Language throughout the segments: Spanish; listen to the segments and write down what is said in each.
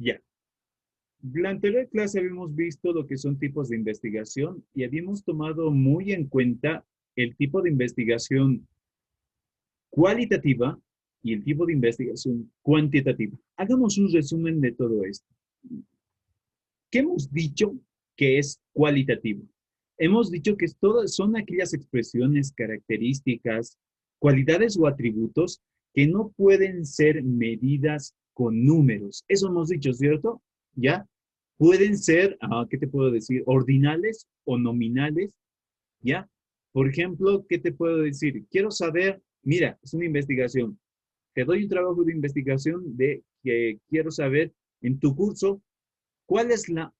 Ya. La anterior clase habíamos visto lo que son tipos de investigación y habíamos tomado muy en cuenta el tipo de investigación cualitativa y el tipo de investigación cuantitativa. Hagamos un resumen de todo esto. ¿Qué hemos dicho que es cualitativo? Hemos dicho que todas son aquellas expresiones, características, cualidades o atributos que no pueden ser medidas con números. Eso hemos dicho, ¿cierto? ¿Ya? Pueden ser, ¿qué te puedo decir? Ordinales o nominales, ¿ya? Por ejemplo, ¿qué te puedo decir? Quiero saber, mira, es una investigación. Te doy un trabajo de investigación de que quiero saber en tu curso cuál es la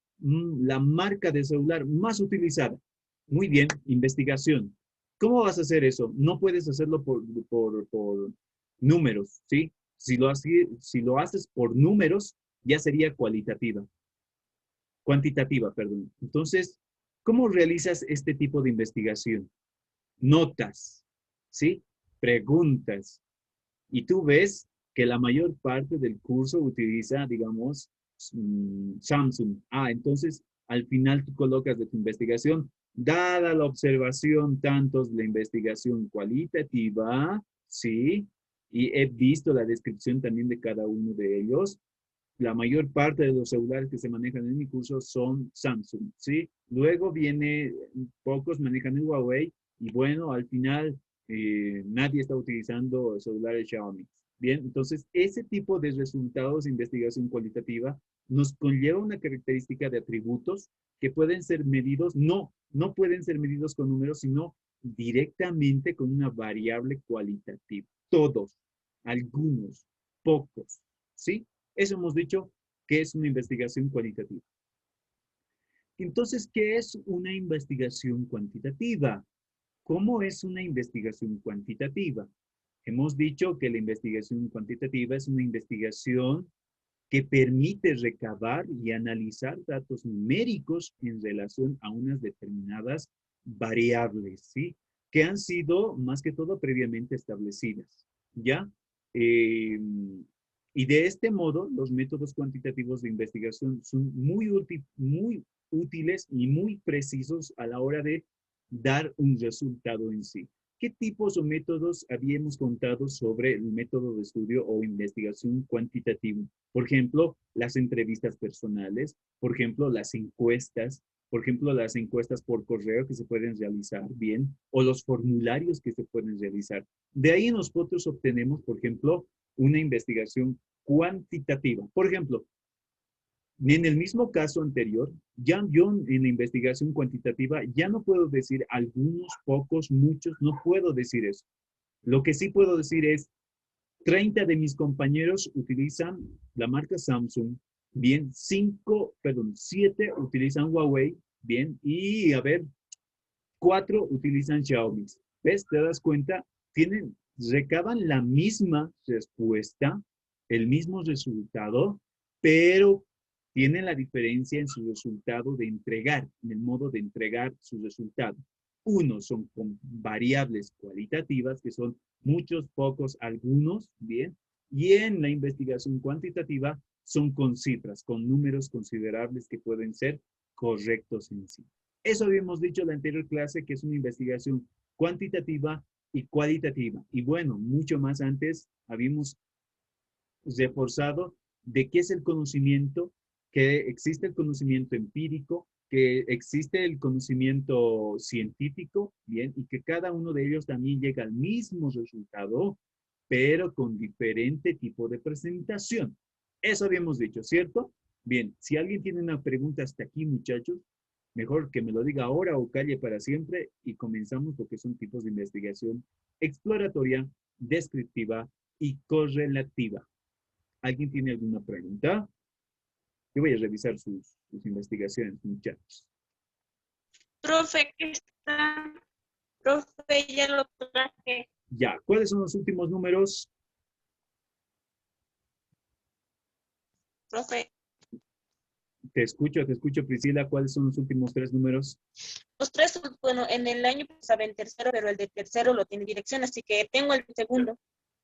marca de celular más utilizada. Muy bien, investigación. ¿Cómo vas a hacer eso? No puedes hacerlo por números, ¿sí? Si lo haces por números, ya sería cuantitativa, perdón. Entonces, ¿cómo realizas este tipo de investigación? Notas, ¿sí? Preguntas. Y tú ves que la mayor parte del curso utiliza, digamos, Samsung. Entonces, al final tú colocas de tu investigación, dada la observación tanto de la investigación cualitativa, ¿sí? Y he visto la descripción también de cada uno de ellos. La mayor parte de los celulares que se manejan en mi curso son Samsung, ¿sí? Luego viene, pocos manejan el Huawei y bueno, al final nadie está utilizando celulares Xiaomi. Bien, entonces ese tipo de resultados de investigación cualitativa nos conlleva una característica de atributos que pueden ser medidos, no pueden ser medidos con números, sino directamente con una variable cualitativa. Todos, algunos, pocos, ¿sí? Eso hemos dicho que es una investigación cualitativa. Entonces, ¿qué es una investigación cuantitativa? ¿Cómo es una investigación cuantitativa? Hemos dicho que la investigación cuantitativa es una investigación que permite recabar y analizar datos numéricos en relación a unas determinadas variables, ¿sí? Que han sido, más que todo, previamente establecidas, ¿ya? Eh, y de este modo, los métodos cuantitativos de investigación son muy útiles y muy precisos a la hora de dar un resultado en sí. ¿Qué tipos o métodos habíamos contado sobre el método de estudio o investigación cuantitativa? Por ejemplo, las entrevistas personales, por ejemplo, las encuestas, por ejemplo, las encuestas por correo que se pueden realizar bien, o los formularios que se pueden realizar. De ahí nosotros obtenemos, por ejemplo, una investigación cuantitativa. Por ejemplo, en el mismo caso anterior, ya yo en la investigación cuantitativa ya no puedo decir algunos, pocos, muchos, no puedo decir eso. Lo que sí puedo decir es 30 de mis compañeros utilizan la marca Samsung, bien, 7 utilizan Huawei, bien, y a ver, 4 utilizan Xiaomi. ¿Ves? ¿Te das cuenta? Recaban la misma respuesta, el mismo resultado, pero tienen la diferencia en su resultado de entregar, en el modo de entregar su resultado. Unos son con variables cualitativas, que son muchos, pocos, algunos, bien, y en la investigación cuantitativa son con cifras, con números considerables que pueden ser correctos en sí. Eso habíamos dicho en la anterior clase, que es una investigación cuantitativa y cualitativa. Y bueno, mucho más antes habíamos reforzado de qué es el conocimiento, que existe el conocimiento empírico, que existe el conocimiento científico, bien, y que cada uno de ellos también llega al mismo resultado, pero con diferente tipo de presentación. Eso habíamos dicho, ¿cierto? Bien, si alguien tiene una pregunta hasta aquí, muchachos, mejor que me lo diga ahora o calle para siempre y comenzamos lo que son tipos de investigación exploratoria, descriptiva y correlativa. ¿Alguien tiene alguna pregunta? Yo voy a revisar sus investigaciones, muchachos. Profe, ¿qué está? Profe, ya lo traje. Ya, ¿cuáles son los últimos números? Profe, Te escucho, Priscila. ¿Cuáles son los últimos 3 números? los tres, bueno, en el año estaba en tercero, pero el de tercero lo tiene dirección, así que tengo el segundo.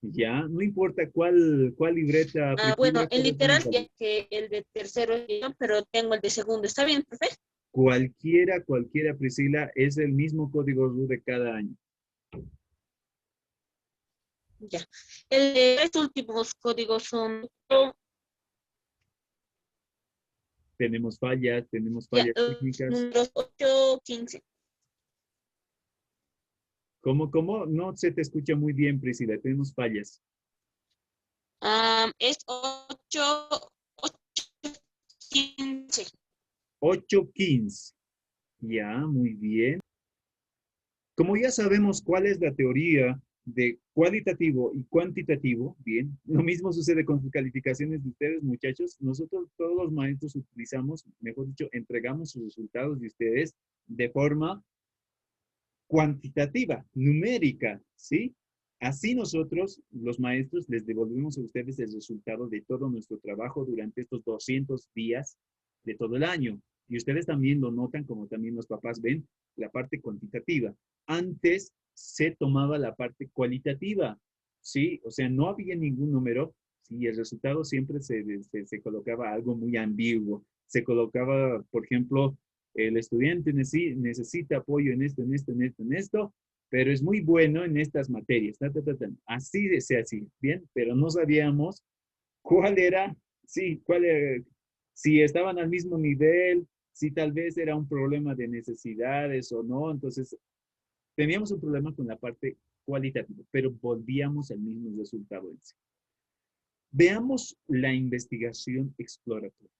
Ya, no importa cuál libreta, Bueno, Priscila, el todos son literal ya válidos. que el de tercero, pero tengo el de segundo. ¿Está bien, profe? Cualquiera, Priscila, es el mismo código RU de cada año. Ya. El de los últimos códigos son Tenemos ya, fallas los técnicas. números 8, 15. ¿Cómo? No se te escucha muy bien, Priscila, tenemos fallas. Es 8, 15. 815. Ya, muy bien. Como ya sabemos cuál es la teoría de cualitativo y cuantitativo, bien, lo mismo sucede con sus calificaciones de ustedes, muchachos. Nosotros, todos los maestros, utilizamos, mejor dicho, entregamos sus resultados de ustedes de forma cuantitativa, numérica, ¿sí? Así nosotros, los maestros, les devolvemos a ustedes el resultado de todo nuestro trabajo durante estos 200 días de todo el año. Y ustedes también lo notan, como también los papás ven, la parte cuantitativa. Antes se tomaba la parte cualitativa, ¿sí? O sea, no había ningún número, ¿sí? El resultado siempre se colocaba algo muy ambiguo. Se colocaba, por ejemplo, el estudiante necesita apoyo en esto, en esto, pero es muy bueno en estas materias. Así decía así, bien, pero no sabíamos cuál era, sí, si estaban al mismo nivel, si tal vez era un problema de necesidades o no. Entonces, teníamos un problema con la parte cualitativa, pero volvíamos al mismo resultado en sí. Veamos la investigación exploratoria.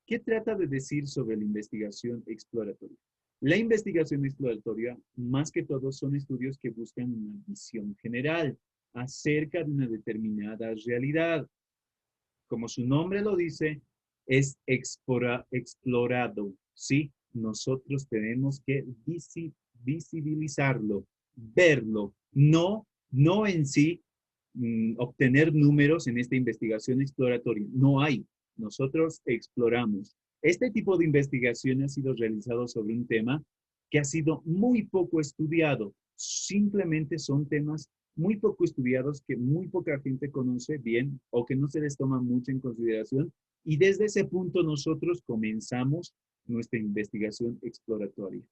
¿Qué trata de decir sobre la investigación exploratoria? La investigación exploratoria, más que todo, son estudios que buscan una visión general acerca de una determinada realidad. Como su nombre lo dice, es explorado, ¿sí? Nosotros tenemos que visibilizarlo, verlo, no en sí obtener números en esta investigación exploratoria. No hay. Nosotros exploramos. Este tipo de investigación ha sido realizado sobre un tema que ha sido muy poco estudiado. Simplemente son temas muy poco estudiados que muy poca gente conoce bien o que no se les toma mucho en consideración. Y desde ese punto nosotros comenzamos nuestra investigación exploratoria.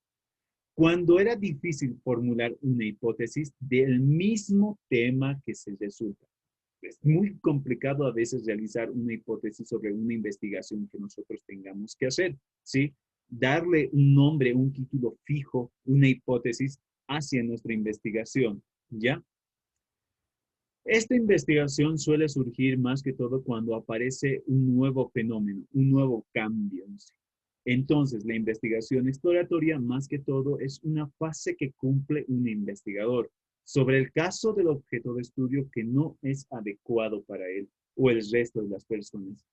Cuando era difícil formular una hipótesis del mismo tema que se resulta. Es muy complicado a veces realizar una hipótesis sobre una investigación que nosotros tengamos que hacer, ¿sí? Darle un nombre, un título fijo, una hipótesis hacia nuestra investigación, ¿ya? Esta investigación suele surgir más que todo cuando aparece un nuevo fenómeno, un nuevo cambio. Entonces, la investigación exploratoria más que todo es una fase que cumple un investigador sobre el caso del objeto de estudio que no es adecuado para él o el resto de las personas.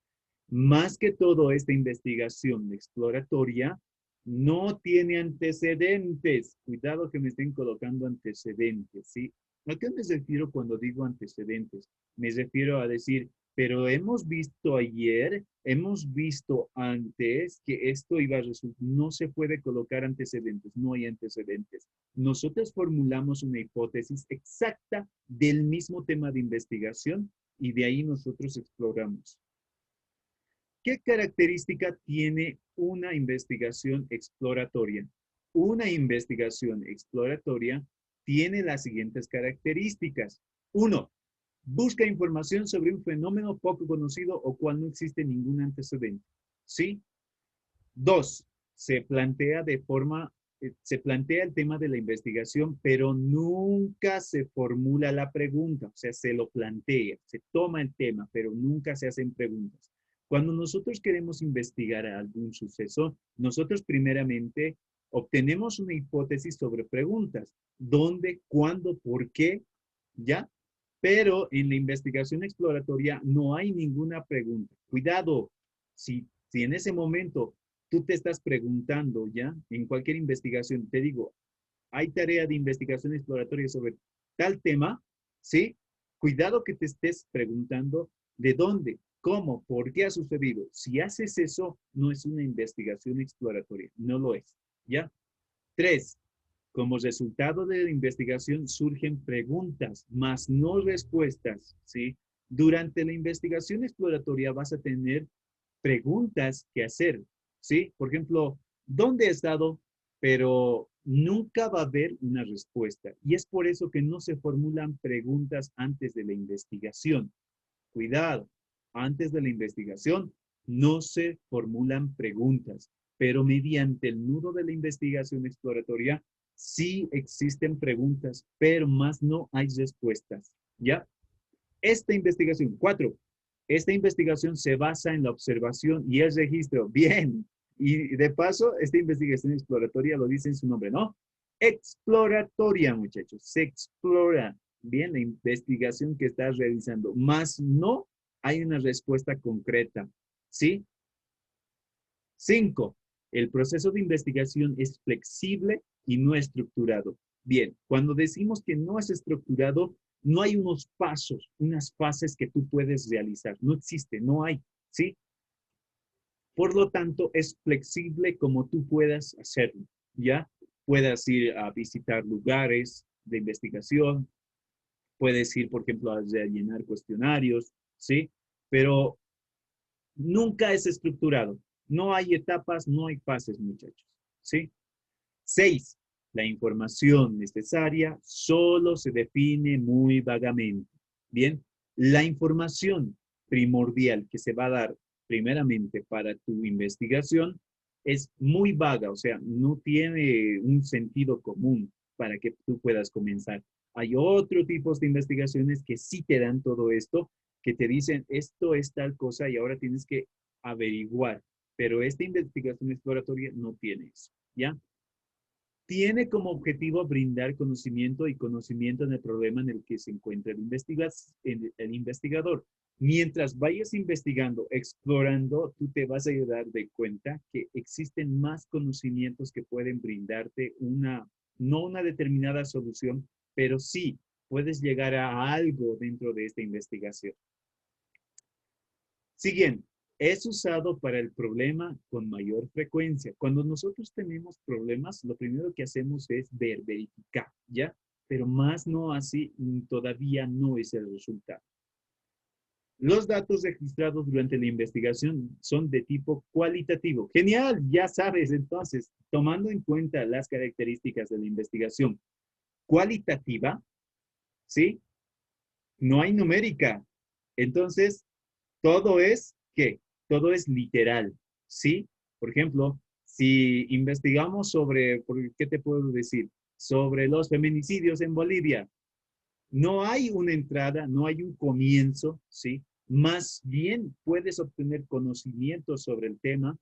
Más que todo, esta investigación exploratoria no tiene antecedentes. Cuidado que me estén colocando antecedentes, ¿sí? ¿A qué me refiero cuando digo antecedentes? Me refiero a decir, pero hemos visto ayer, hemos visto antes que esto iba a resultar. No se puede colocar antecedentes, no hay antecedentes. Nosotros formulamos una hipótesis exacta del mismo tema de investigación y de ahí nosotros exploramos. ¿Qué característica tiene una investigación exploratoria? Una investigación exploratoria tiene las siguientes características. 1. Busca información sobre un fenómeno poco conocido o cual no existe ningún antecedente. ¿Sí? 2. Se plantea el tema de la investigación, pero nunca se formula la pregunta, o sea, se lo plantea, se toma el tema, pero nunca se hacen preguntas. Cuando nosotros queremos investigar algún suceso, nosotros primeramente obtenemos una hipótesis sobre preguntas. ¿Dónde? ¿Cuándo? ¿Por qué? ¿Ya? Pero en la investigación exploratoria no hay ninguna pregunta. Cuidado, si en ese momento tú te estás preguntando, ¿ya? En cualquier investigación, te digo, hay tarea de investigación exploratoria sobre tal tema, ¿sí? Cuidado que te estés preguntando de dónde, cómo, por qué ha sucedido. Si haces eso, no es una investigación exploratoria, no lo es, ¿ya? 3. Como resultado de la investigación surgen preguntas, más no respuestas, ¿sí? Durante la investigación exploratoria vas a tener preguntas que hacer, ¿sí? Por ejemplo, ¿dónde he estado? Pero nunca va a haber una respuesta. Y es por eso que no se formulan preguntas antes de la investigación. Cuidado, antes de la investigación no se formulan preguntas, pero mediante el nudo de la investigación exploratoria sí existen preguntas, pero más no hay respuestas, ¿ya? Esta investigación, 4, esta investigación se basa en la observación y el registro. Bien, y de paso, esta investigación exploratoria lo dice en su nombre, ¿no? Exploratoria, muchachos, se explora bien la investigación que estás realizando, más no hay una respuesta concreta, ¿sí? 5, el proceso de investigación es flexible y no estructurado. Bien, cuando decimos que no es estructurado, no hay unos pasos, unas fases que tú puedes realizar. No existe, no hay, ¿sí? Por lo tanto, es flexible como tú puedas hacerlo, ¿ya? Puedes ir a visitar lugares de investigación, puedes ir, por ejemplo, a rellenar cuestionarios, ¿sí? Pero nunca es estructurado. No hay etapas, no hay fases, muchachos, ¿sí? 6, la información necesaria solo se define muy vagamente. Bien, la información primordial que se va a dar primeramente para tu investigación es muy vaga, o sea, no tiene un sentido común para que tú puedas comenzar. Hay otros tipos de investigaciones que sí te dan todo esto, que te dicen esto es tal cosa y ahora tienes que averiguar, pero esta investigación exploratoria no tiene eso, ¿ya? Tiene como objetivo brindar conocimiento y conocimiento en el problema en el que se encuentra el investigador. Mientras vayas investigando, explorando, tú te vas a dar de cuenta que existen más conocimientos que pueden brindarte no una determinada solución, pero sí puedes llegar a algo dentro de esta investigación. Siguiente, es usado para el problema con mayor frecuencia. Cuando nosotros tenemos problemas, lo primero que hacemos es verificar, ¿ya? Pero más no así, todavía no es el resultado. Los datos registrados durante la investigación son de tipo cualitativo. Genial, ya sabes, entonces, tomando en cuenta las características de la investigación cualitativa, ¿sí? No hay numérica. Entonces, todo es, ¿qué? Todo es literal, ¿sí? Por ejemplo, si investigamos sobre, ¿qué te puedo decir? Sobre los feminicidios en Bolivia. No hay una entrada, no hay un comienzo, ¿sí? Más bien puedes obtener conocimiento sobre el tema,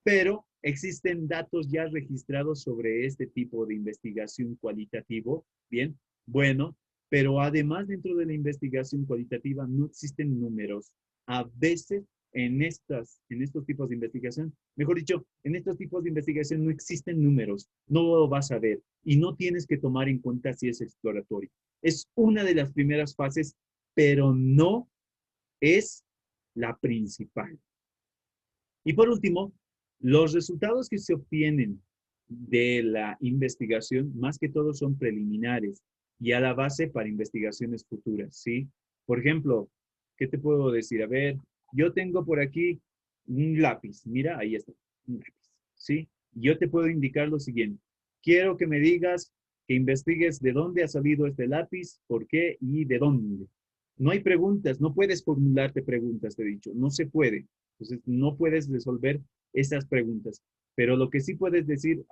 pero existen datos ya registrados sobre este tipo de investigación cualitativo, ¿bien? Bueno, pero además dentro de la investigación cualitativa no existen números. A veces en estos tipos de investigación, mejor dicho, en estos tipos de investigación no existen números, no lo vas a ver y no tienes que tomar en cuenta si es exploratorio. Es una de las primeras fases, pero no es la principal. Y por último, los resultados que se obtienen de la investigación, más que todo son preliminares y a la base para investigaciones futuras, ¿sí? Por ejemplo, ¿qué te puedo decir? A ver, yo tengo por aquí un lápiz, mira, ahí está, un lápiz, ¿sí? Yo te puedo indicar lo siguiente. Quiero que me digas, que investigues de dónde ha salido este lápiz, por qué y de dónde. No hay preguntas, no puedes formularte preguntas, te he dicho, no se puede. Entonces, no puedes resolver esas preguntas. Pero lo que sí puedes decir,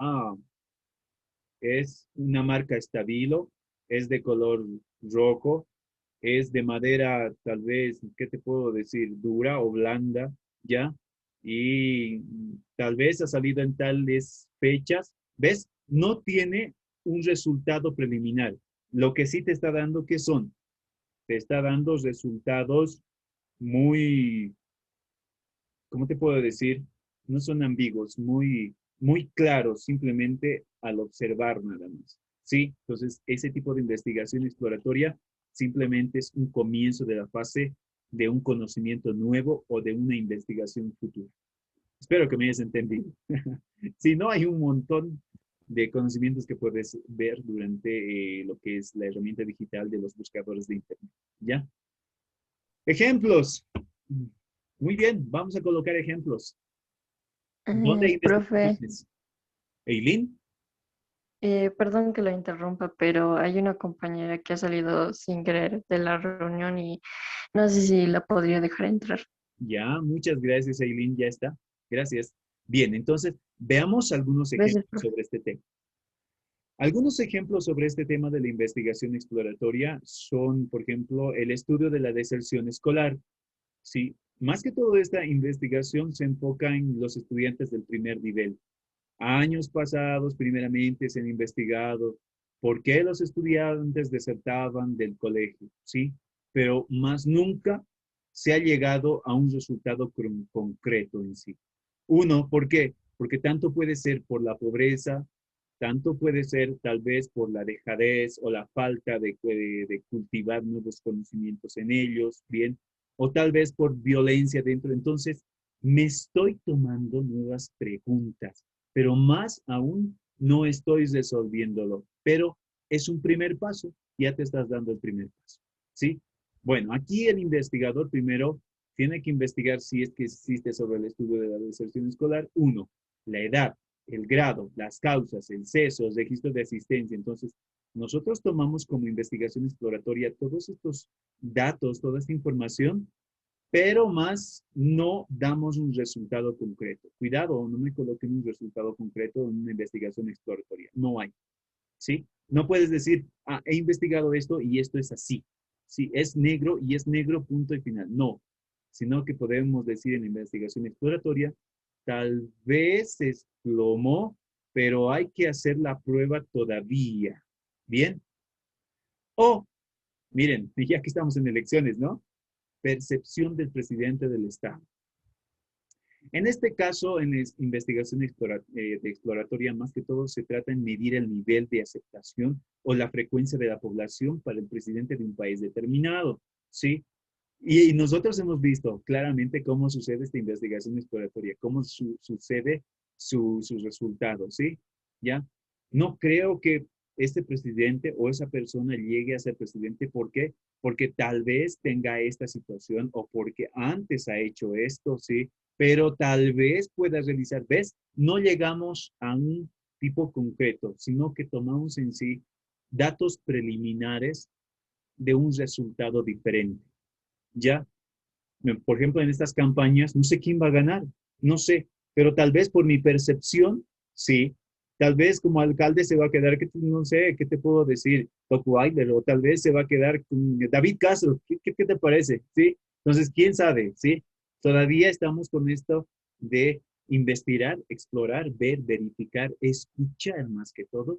es una marca Stabilo, es de color rojo, es de madera tal vez, ¿qué te puedo decir? Dura o blanda, ¿ya? Y tal vez ha salido en tales fechas. ¿Ves? No tiene un resultado preliminar. Lo que sí te está dando, ¿qué son? Te está dando resultados muy, ¿cómo te puedo decir? No son ambiguos, muy claros simplemente al observar nada más. ¿Sí? Entonces, ese tipo de investigación exploratoria simplemente es un comienzo de la fase de un conocimiento nuevo o de una investigación futura. Espero que me hayas entendido. Si no, hay un montón de conocimientos que puedes ver durante lo que es la herramienta digital de los buscadores de Internet. ¿Ya? Ejemplos. Muy bien, vamos a colocar ejemplos. ¿Dónde Profe, investigaciones? Eileen, perdón que lo interrumpa, pero hay una compañera que ha salido sin querer de la reunión y no sé si la podría dejar entrar. ya, muchas gracias, Eileen, ya está. Gracias. Bien, entonces, veamos algunos Gracias, ejemplos profe. sobre este tema. Algunos ejemplos sobre este tema de la investigación exploratoria son, por ejemplo, el estudio de la deserción escolar. Sí, más que todo esta investigación se enfoca en los estudiantes del primer nivel. Años pasados, primeramente, se han investigado por qué los estudiantes desertaban del colegio, ¿sí? Pero más nunca se ha llegado a un resultado concreto en sí. Uno, ¿por qué? Porque tanto puede ser por la pobreza, tanto puede ser tal vez por la dejadez o la falta de cultivar nuevos conocimientos en ellos, ¿bien? O tal vez por violencia dentro. Entonces, me estoy tomando nuevas preguntas, pero más aún no estoy resolviéndolo. Pero es un primer paso, ya te estás dando el primer paso, ¿sí? Bueno, aquí el investigador primero tiene que investigar si es que existe sobre el estudio de la deserción escolar. Uno, la edad, el grado, las causas, el ceso, el registro de asistencia. Entonces, nosotros tomamos como investigación exploratoria todos estos datos, toda esta información, pero más no damos un resultado concreto. Cuidado, no me coloquen un resultado concreto en una investigación exploratoria. No hay, ¿sí? No puedes decir, ah, he investigado esto y esto es así. Sí, es negro y es negro, punto y final. No, sino que podemos decir en la investigación exploratoria, tal vez es plomo, pero hay que hacer la prueba todavía. ¿Bien? O, miren, ya que estamos en elecciones, ¿no? Percepción del presidente del Estado. En este caso, en investigación exploratoria, más que todo se trata en medir el nivel de aceptación o la frecuencia de la población para el presidente de un país determinado, ¿sí? Y nosotros hemos visto claramente cómo sucede esta investigación exploratoria, cómo sucede sus resultados, ¿sí? ¿Ya? No creo que este presidente o esa persona llegue a ser presidente. ¿Por qué? Porque tal vez tenga esta situación o porque antes ha hecho esto, ¿sí? Pero tal vez pueda realizar, ¿ves? No llegamos a un tipo concreto, sino que tomamos en sí datos preliminares de un resultado diferente. ¿Ya? Por ejemplo, en estas campañas, no sé quién va a ganar, no sé, pero tal vez por mi percepción, sí, tal vez como alcalde se va a quedar, no sé, ¿qué te puedo decir? Toco Ayler, o tal vez se va a quedar con David Castro, ¿qué te parece? ¿Sí? Entonces, ¿quién sabe? ¿Sí? Todavía estamos con esto de investigar, explorar, ver, verificar, escuchar más que todo,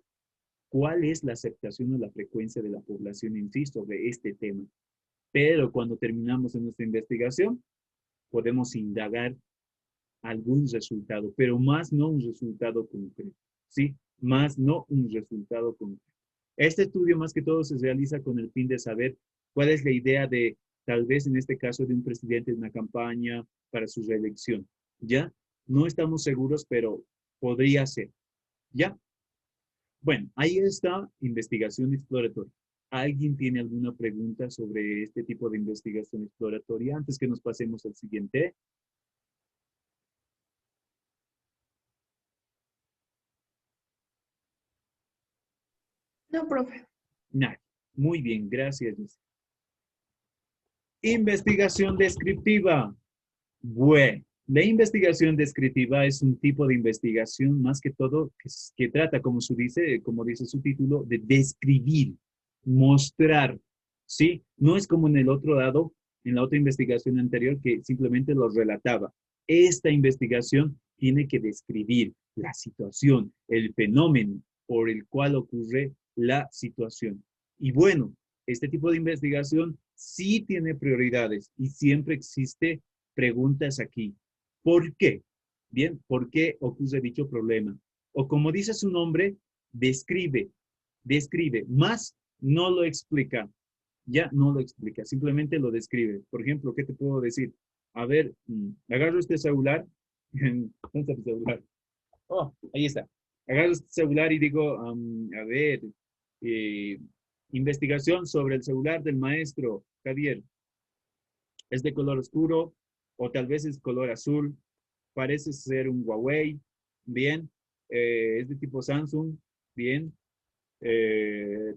cuál es la aceptación o la frecuencia de la población en sí sobre este tema. Pero cuando terminamos en nuestra investigación, podemos indagar algún resultado, pero más no un resultado concreto, ¿sí? Más no un resultado concreto. Este estudio más que todo se realiza con el fin de saber cuál es la idea de, tal vez en este caso, de un presidente de una campaña para su reelección, ¿ya? No estamos seguros, pero podría ser, ¿ya? Bueno, ahí está investigación exploratoria. ¿Alguien tiene alguna pregunta sobre este tipo de investigación exploratoria antes que nos pasemos al siguiente? No, profe. Nadie. Muy bien, gracias. Investigación descriptiva. Bueno, la investigación descriptiva es un tipo de investigación más que todo que trata, como dice su título, de describir, mostrar, ¿sí? No es como en el otro lado, en la otra investigación anterior que simplemente lo relataba. Esta investigación tiene que describir la situación, el fenómeno por el cual ocurre la situación. Y bueno, este tipo de investigación sí tiene prioridades y siempre existe preguntas aquí. ¿Por qué? Bien, ¿por qué ocurre dicho problema? O como dice su nombre, describe, más no lo explica. Ya no lo explica, simplemente lo describe. Por ejemplo, ¿qué te puedo decir? A ver, agarro este celular. ¿Dónde está tu celular? Oh, ahí está. agarro este celular y digo, a ver, investigación sobre el celular del maestro Javier. Es de color oscuro o tal vez es color azul. Parece ser un Huawei. Bien. Es de tipo Samsung. Bien.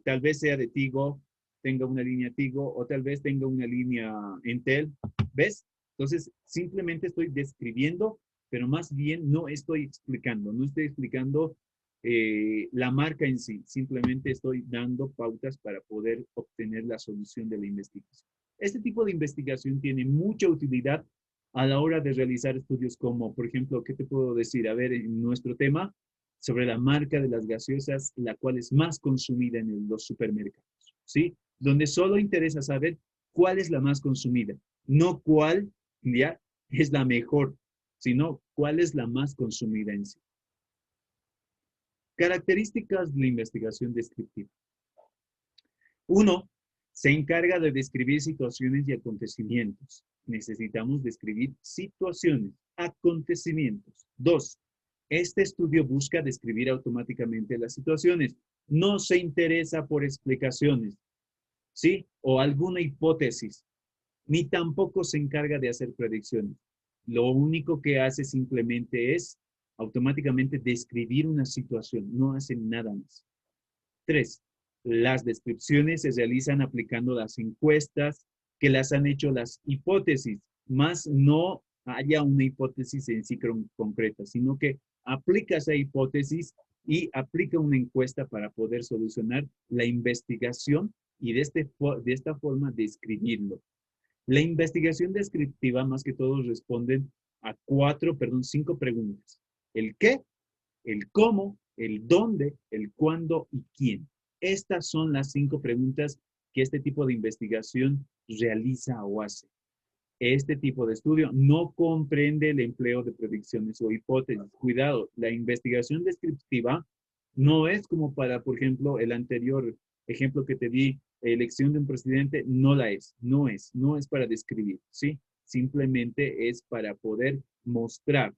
Tal vez sea de Tigo, tenga una línea Tigo o tal vez tenga una línea Intel. ¿Ves? Entonces, simplemente estoy describiendo, pero más bien no estoy explicando. No estoy explicando la marca en sí. Simplemente estoy dando pautas para poder obtener la solución de la investigación. Este tipo de investigación tiene mucha utilidad a la hora de realizar estudios como, por ejemplo, ¿qué te puedo decir? A ver, en nuestro tema, sobre la marca de las gaseosas, la cual es más consumida en los supermercados, ¿sí? Donde solo interesa saber cuál es la más consumida, no cuál ya es la mejor, sino cuál es la más consumida en sí. Características de la investigación descriptiva. Uno, se encarga de describir situaciones y acontecimientos. Necesitamos describir situaciones, acontecimientos. Dos, este estudio busca describir automáticamente las situaciones. No se interesa por explicaciones, ¿sí? O alguna hipótesis, ni tampoco se encarga de hacer predicciones. Lo único que hace simplemente es automáticamente describir una situación, no hace nada más. Tres, las descripciones se realizan aplicando las encuestas que las han hecho las hipótesis, más no haya una hipótesis en sí concreta, sino que aplica esa hipótesis y aplica una encuesta para poder solucionar la investigación y de esta forma describirlo. La investigación descriptiva, más que todo, responden a cinco preguntas. El qué, el cómo, el dónde, el cuándo y quién. Estas son las 5 preguntas que este tipo de investigación realiza o hace. Este tipo de estudio no comprende el empleo de predicciones o hipótesis. Cuidado, la investigación descriptiva no es como para, por ejemplo, el anterior ejemplo que te di, elección de un presidente, no es para describir, ¿sí? Simplemente es para poder mostrar,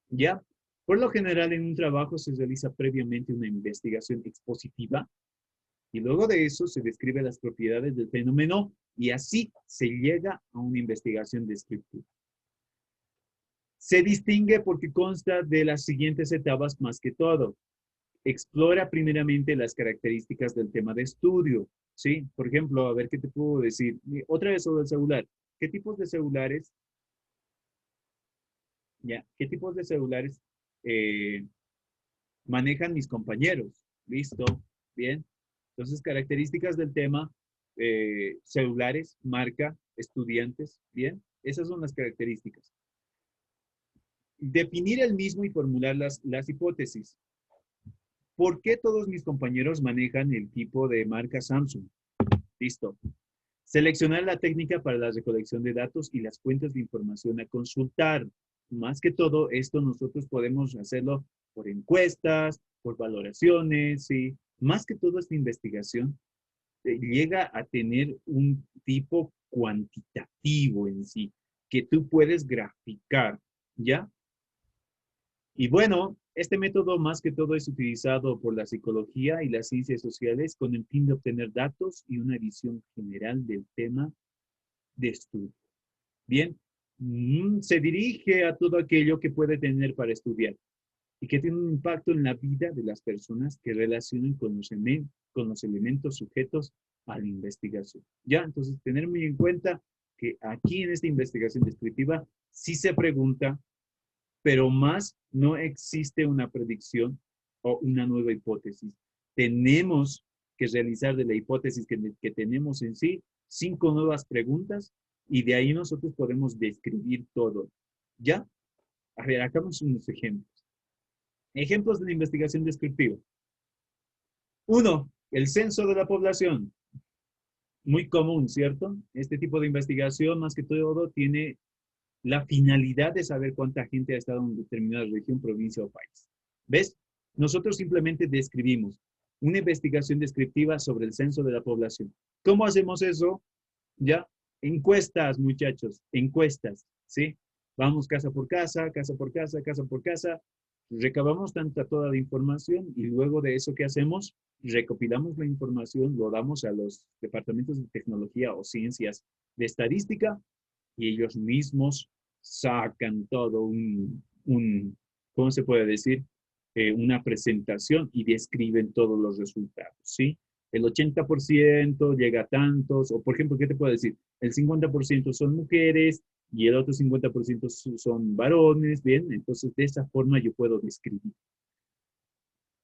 ¿ya? Por lo general, en un trabajo se realiza previamente una investigación expositiva y luego de eso se describe las propiedades del fenómeno y así se llega a una investigación descriptiva. Se distingue porque consta de las siguientes etapas más que todo. Explora primeramente las características del tema de estudio, ¿sí? Por ejemplo, a ver qué te puedo decir. Otra vez sobre el celular. ¿Qué tipos de celulares? Ya, ¿qué tipos de celulares manejan mis compañeros? Listo, bien. Entonces, características del tema, celulares, marca, estudiantes, bien. Esas son las características. Definir el mismo y formular las hipótesis. ¿Por qué todos mis compañeros manejan el tipo de marca Samsung? Listo. Seleccionar la técnica para la recolección de datos y las fuentes de información a consultar. Más que todo, esto nosotros podemos hacerlo por encuestas, por valoraciones, ¿sí? Más que todo esta investigación llega a tener un tipo cuantitativo en sí, que tú puedes graficar, ¿ya? Y bueno, este método más que todo es utilizado por la psicología y las ciencias sociales con el fin de obtener datos y una visión general del tema de estudio. Bien, se dirige a todo aquello que puede tener para estudiar y que tiene un impacto en la vida de las personas que relacionan con los elementos sujetos a la investigación. Ya, entonces tener muy en cuenta que aquí en esta investigación descriptiva sí se pregunta, pero más no existe una predicción o una nueva hipótesis. Tenemos que realizar de la hipótesis que tenemos en sí 5 nuevas preguntas y de ahí nosotros podemos describir todo. ¿Ya? A ver, hagamos unos ejemplos. Ejemplos de la investigación descriptiva. 1. El censo de la población. Muy común, ¿cierto? Este tipo de investigación, más que todo, tiene la finalidad de saber cuánta gente ha estado en determinada región, provincia o país. ¿Ves? Nosotros simplemente describimos una investigación descriptiva sobre el censo de la población. ¿Cómo hacemos eso? Ya, encuestas, muchachos, encuestas, ¿sí? Vamos casa por casa, casa por casa, casa por casa. Recabamos toda la información y luego de eso, ¿qué hacemos? Recopilamos la información, lo damos a los departamentos de tecnología o ciencias de estadística y ellos mismos sacan todo ¿cómo se puede decir? Una presentación y describen todos los resultados, ¿sí? El 80% llega a tantos, o por ejemplo, ¿qué te puedo decir? El 50% son mujeres y el otro 50% son varones, ¿bien? Entonces, de esa forma yo puedo describir.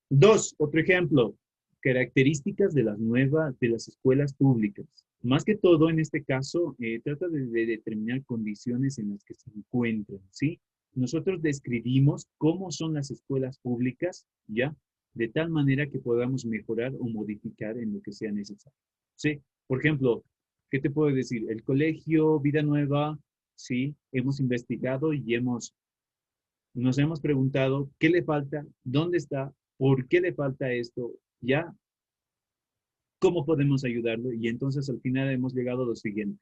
Dos, otro ejemplo, características de de las escuelas públicas. Más que todo, en este caso, trata de determinar condiciones en las que se encuentran, ¿sí? Nosotros describimos cómo son las escuelas públicas, ¿ya? De tal manera que podamos mejorar o modificar en lo que sea necesario, ¿sí? Por ejemplo, ¿qué te puedo decir? El colegio Vida Nueva, ¿sí? Hemos investigado y nos hemos preguntado qué le falta, dónde está, por qué le falta esto, ¿ya? ¿Cómo podemos ayudarlo? Y entonces al final hemos llegado a lo siguiente,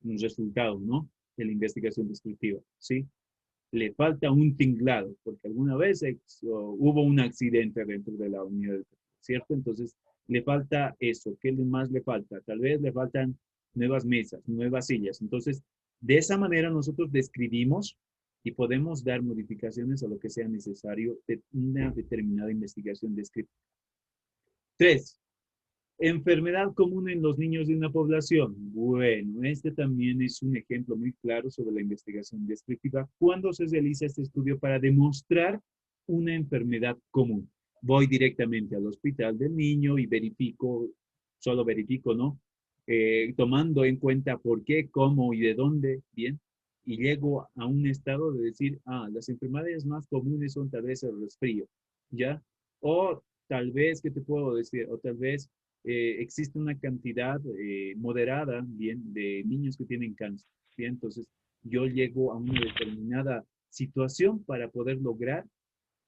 un resultado, ¿no? De la investigación descriptiva, ¿sí? Le falta un tinglado, porque alguna vez hubo un accidente dentro de la unidad, ¿cierto? Entonces, le falta eso. ¿Qué más le falta? Tal vez le faltan nuevas mesas, nuevas sillas. Entonces, de esa manera nosotros describimos y podemos dar modificaciones a lo que sea necesario de una determinada investigación descriptiva. 3. Enfermedad común en los niños de una población. Bueno, este también es un ejemplo muy claro sobre la investigación descriptiva. ¿Cuándo se realiza este estudio para demostrar una enfermedad común? Voy directamente al hospital del niño y verifico, solo verifico, ¿no? Tomando en cuenta por qué, cómo y de dónde, ¿bien? Y llego a un estado de decir, las enfermedades más comunes son tal vez el resfrío, ¿ya? O tal vez, ¿qué te puedo decir? O tal vez existe una cantidad moderada, bien, de niños que tienen cáncer, bien, entonces yo llego a una determinada situación para poder lograr,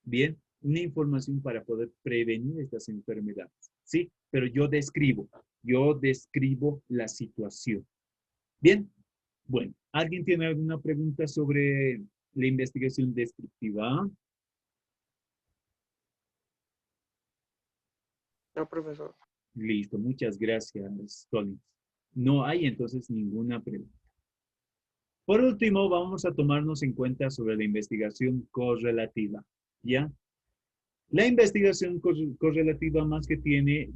bien, una información para poder prevenir estas enfermedades, ¿sí? Pero yo describo la situación. Bien, bueno, ¿alguien tiene alguna pregunta sobre la investigación descriptiva? No, profesor. Listo, muchas gracias, Collins. No hay entonces ninguna pregunta. Por último, vamos a tomarnos en cuenta sobre la investigación correlativa, ¿ya? La investigación correlativa más que tiene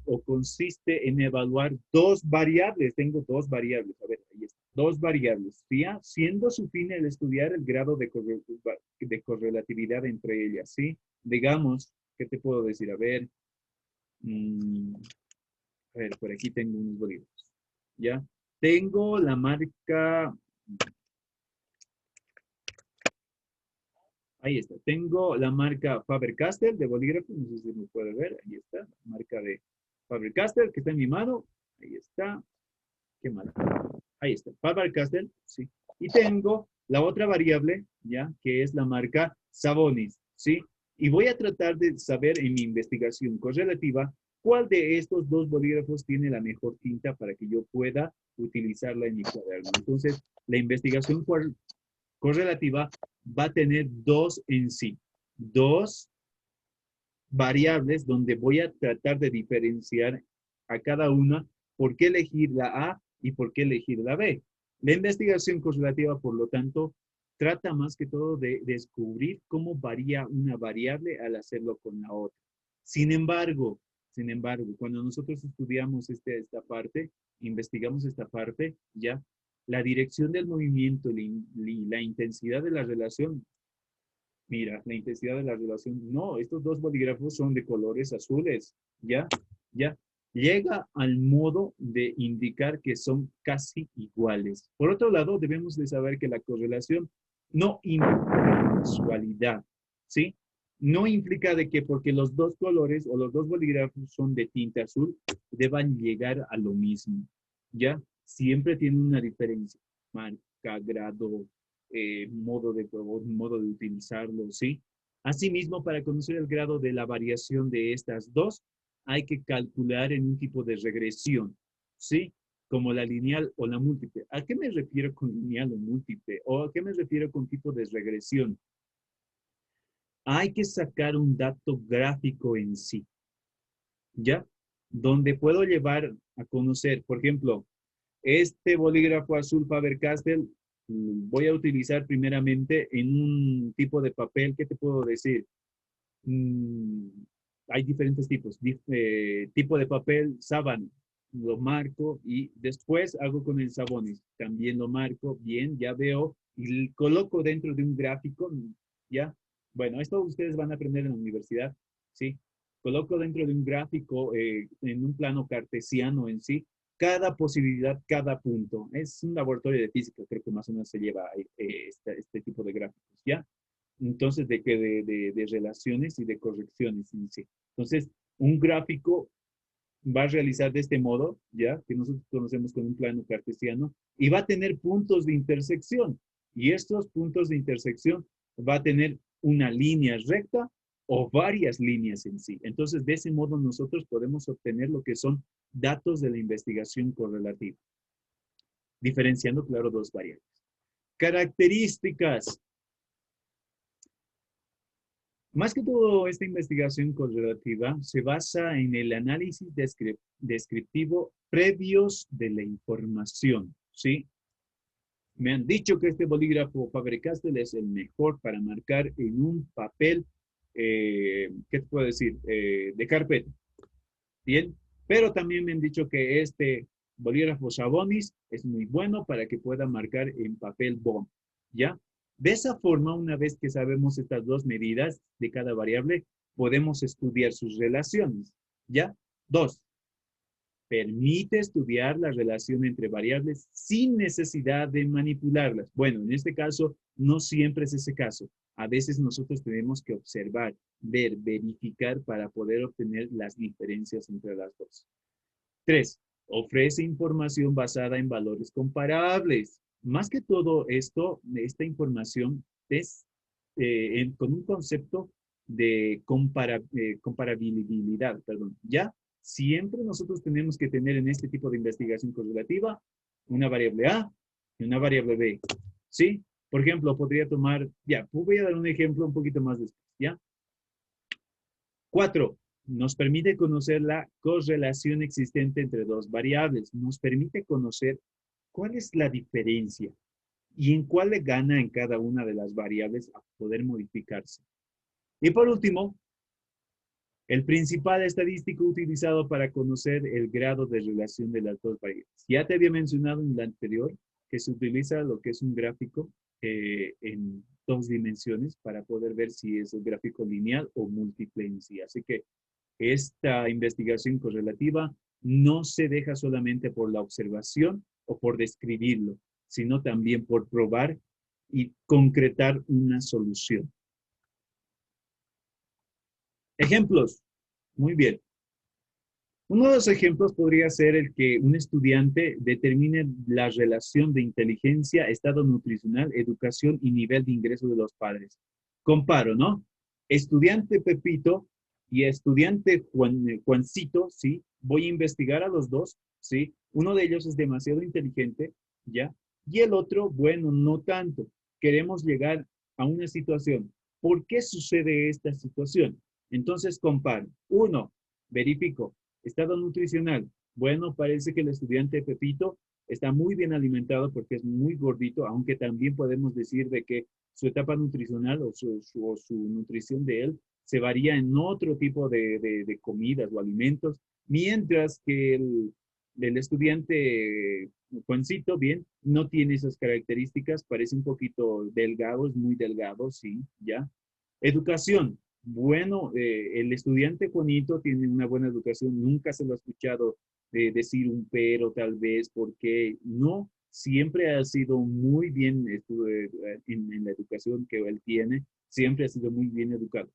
o consiste en evaluar dos variables. Tengo dos variables, a ver, ahí está. Dos variables, ¿ya? Siendo su fin el estudiar el grado de correlatividad entre ellas, ¿sí? Digamos, ¿qué te puedo decir? A ver, por aquí tengo unos bolígrafos, ¿ya? Tengo la marca, ahí está, tengo la marca Faber-Castell de bolígrafo, no sé si me puede ver, ahí está, la marca de Faber-Castell que está en mi mano, ahí está, qué mal, ahí está, Faber-Castell, sí. Y tengo la otra variable, ¿ya? Que es la marca Sabonis, ¿sí? Y voy a tratar de saber en mi investigación correlativa cuál de estos dos bolígrafos tiene la mejor tinta para que yo pueda utilizarla en mi cuaderno. Entonces, la investigación correlativa va a tener dos en sí, dos variables donde voy a tratar de diferenciar a cada una por qué elegir la A y por qué elegir la B. La investigación correlativa, por lo tanto, trata más que todo de descubrir cómo varía una variable al hacerlo con la otra. Sin embargo, cuando nosotros estudiamos esta parte, investigamos esta parte, ya, la dirección del movimiento y la intensidad de la relación, mira, la intensidad de la relación, no, estos dos bolígrafos son de colores azules, ya, ya, llega al modo de indicar que son casi iguales. Por otro lado, debemos de saber que la correlación no implica casualidad, ¿sí? No implica de que porque los dos colores o los dos bolígrafos son de tinta azul, deban llegar a lo mismo, ¿ya? Siempre tiene una diferencia, marca, grado, modo de utilizarlo, ¿sí? Asimismo, para conocer el grado de la variación de estas dos, hay que calcular en un tipo de regresión, ¿sí? Como la lineal o la múltiple. ¿A qué me refiero con lineal o múltiple? ¿O a qué me refiero con tipo de regresión? hay que sacar un dato gráfico en sí, ¿ya? Donde puedo llevar a conocer, por ejemplo, este bolígrafo azul Faber-Castell voy a utilizar primeramente en un tipo de papel. ¿Qué te puedo decir? Mm, hay diferentes tipos. Tipo de papel, sábana. Lo marco y después hago con el Sabonis. También lo marco. Bien, ya veo y coloco dentro de un gráfico. ¿Ya? Bueno, esto ustedes van a aprender en la universidad. ¿Sí? Coloco dentro de un gráfico, en un plano cartesiano en sí, cada posibilidad, cada punto. Es un laboratorio de física, creo que más o menos se lleva este tipo de gráficos, ¿ya? Entonces, de relaciones y de correcciones en sí. Entonces, un gráfico va a realizar de este modo, ¿ya? Que nosotros conocemos con un plano cartesiano, y va a tener puntos de intersección. Y estos puntos de intersección va a tener una línea recta o varias líneas en sí. Entonces, de ese modo nosotros podemos obtener lo que son datos de la investigación correlativa, diferenciando, claro, dos variables. Características. Más que todo, esta investigación correlativa se basa en el análisis descriptivo previos de la información, ¿sí? Me han dicho que este bolígrafo Faber-Castell es el mejor para marcar en un papel, ¿qué te puedo decir? De carpeta, ¿bien? Pero también me han dicho que este bolígrafo Sabonis es muy bueno para que pueda marcar en papel bond, ¿ya? De esa forma, una vez que sabemos estas dos medidas de cada variable, podemos estudiar sus relaciones, ¿ya? Dos, permite estudiar la relación entre variables sin necesidad de manipularlas. Bueno, en este caso, no siempre es ese caso. A veces nosotros tenemos que observar, ver, verificar para poder obtener las diferencias entre las dos. Tres, ofrece información basada en valores comparables. Más que todo esto, esta información es con un concepto de comparabilidad, perdón. Ya, siempre nosotros tenemos que tener en este tipo de investigación correlativa una variable A y una variable B. ¿Sí? Por ejemplo, podría tomar, ya, voy a dar un ejemplo un poquito más después, ¿ya? 4. Nos permite conocer la correlación existente entre dos variables. Nos permite conocer cuál es la diferencia y en cuál le gana en cada una de las variables a poder modificarse. Y por último, el principal estadístico utilizado para conocer el grado de relación de las dos variables. Ya te había mencionado en la anterior que se utiliza lo que es un gráfico en dos dimensiones para poder ver si es un gráfico lineal o múltiple en sí. Así que esta investigación correlativa no se deja solamente por la observación o por describirlo, sino también por probar y concretar una solución. Ejemplos. Muy bien. Uno de los ejemplos podría ser el que un estudiante determine la relación de inteligencia, estado nutricional, educación y nivel de ingreso de los padres. Comparo, ¿no? Estudiante Pepito y estudiante Juancito, ¿sí? Voy a investigar a los dos, ¿sí? Uno de ellos es demasiado inteligente, ¿ya? Y el otro, bueno, no tanto. Queremos llegar a una situación. ¿Por qué sucede esta situación? Entonces comparo. Uno, verifico. Estado nutricional. Bueno, parece que el estudiante Pepito está muy bien alimentado porque es muy gordito, aunque también podemos decir de que su etapa nutricional o su nutrición de él se varía en otro tipo de comidas o alimentos, mientras que el estudiante Juancito, bien, no tiene esas características, parece un poquito delgado, es muy delgado, sí, ya. Educación. Bueno, el estudiante Juanito tiene una buena educación, nunca se lo ha escuchado decir un pero tal vez, porque no, siempre ha sido muy bien en la educación que él tiene, siempre ha sido muy bien educado.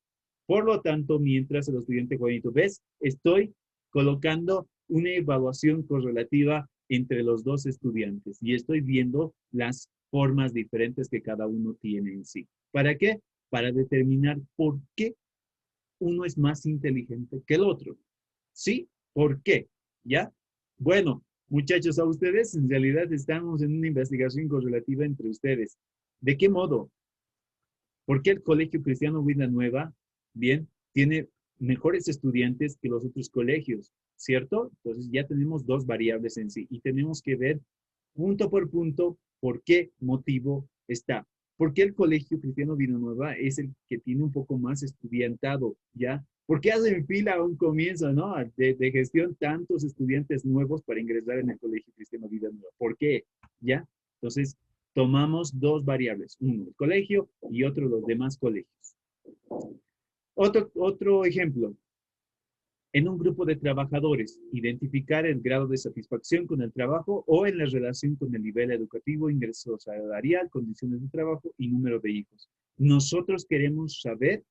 Por lo tanto, mientras el estudiante Juanito, ¿ves? Estoy colocando una evaluación correlativa entre los dos estudiantes y estoy viendo las formas diferentes que cada uno tiene en sí. ¿Para qué? Para determinar por qué uno es más inteligente que el otro. ¿Sí? ¿Por qué? ¿Ya? Bueno, muchachos, a ustedes en realidad estamos en una investigación correlativa entre ustedes. ¿De qué modo? ¿Por qué el Colegio Cristiano Vida Nueva, bien, tiene mejores estudiantes que los otros colegios? ¿Cierto? Entonces ya tenemos dos variables en sí y tenemos que ver punto por punto por qué motivo está. ¿Por qué el Colegio Cristiano Vida Nueva es el que tiene un poco más estudiantado, ya? ¿Por qué hacen fila a un comienzo, no? De gestión tantos estudiantes nuevos para ingresar en el Colegio Cristiano Vida Nueva. ¿Por qué? ¿Ya? Entonces, tomamos dos variables. Uno, el colegio y otro, los demás colegios. Otro ejemplo. En un grupo de trabajadores, identificar el grado de satisfacción con el trabajo o en la relación con el nivel educativo, ingreso salarial, condiciones de trabajo y número de hijos. Nosotros queremos saber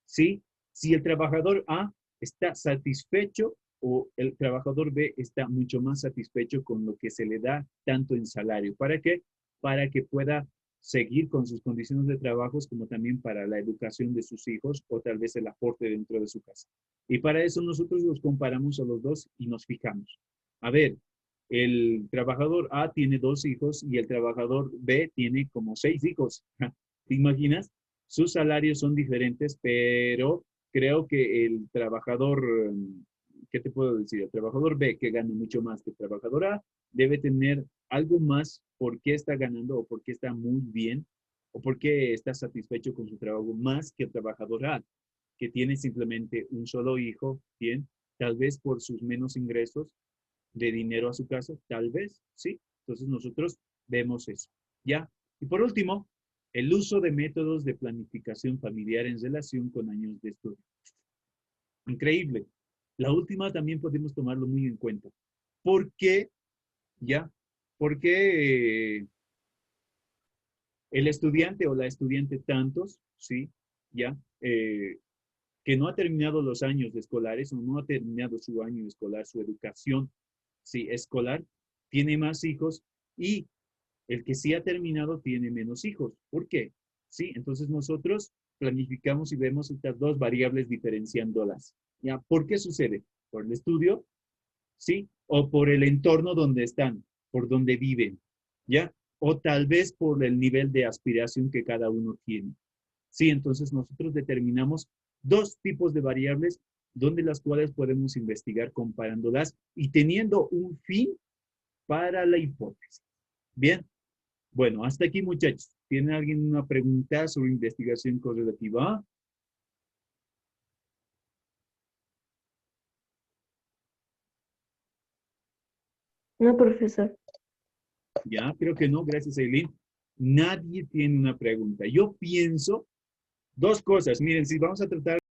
si el trabajador A está satisfecho o el trabajador B está mucho más satisfecho con lo que se le da tanto en salario. ¿Para qué? Para que pueda seguir con sus condiciones de trabajo, como también para la educación de sus hijos o tal vez el aporte dentro de su casa. Y para eso nosotros los comparamos a los dos y nos fijamos. A ver, el trabajador A tiene 2 hijos y el trabajador B tiene como 6 hijos. ¿Te imaginas? Sus salarios son diferentes, pero creo que el trabajador, ¿qué te puedo decir? El trabajador B, que gana mucho más que el trabajador A, debe tener algo más por qué está ganando o por qué está muy bien o por qué está satisfecho con su trabajo más que el trabajador A, que tiene simplemente un solo hijo, bien, tal vez por sus menos ingresos de dinero a su casa, tal vez, ¿sí? Entonces nosotros vemos eso, ¿ya? Y por último, el uso de métodos de planificación familiar en relación con años de estudio. Increíble. La última también podemos tomarlo muy en cuenta. ¿Por qué? ¿Ya? ¿Por qué el estudiante o la estudiante tantos, ¿sí? ¿Ya? Que no ha terminado los años escolares o no ha terminado su año escolar, su educación, ¿sí? Escolar, tiene más hijos y el que sí ha terminado tiene menos hijos. ¿Por qué? ¿Sí? Entonces nosotros planificamos y vemos estas dos variables diferenciándolas. ¿Ya? ¿Por qué sucede? ¿Por el estudio? ¿Sí? ¿O por el entorno donde están? ¿Por donde viven? ¿Ya? O tal vez por el nivel de aspiración que cada uno tiene. Sí, entonces nosotros determinamos dos tipos de variables donde las cuales podemos investigar comparándolas y teniendo un fin para la hipótesis. Bien, bueno, hasta aquí muchachos. ¿Tiene alguien una pregunta sobre investigación correlativa? No, profesor. Ya, creo que no, gracias Eileen. Nadie tiene una pregunta. Yo pienso dos cosas. Miren, si vamos a tratar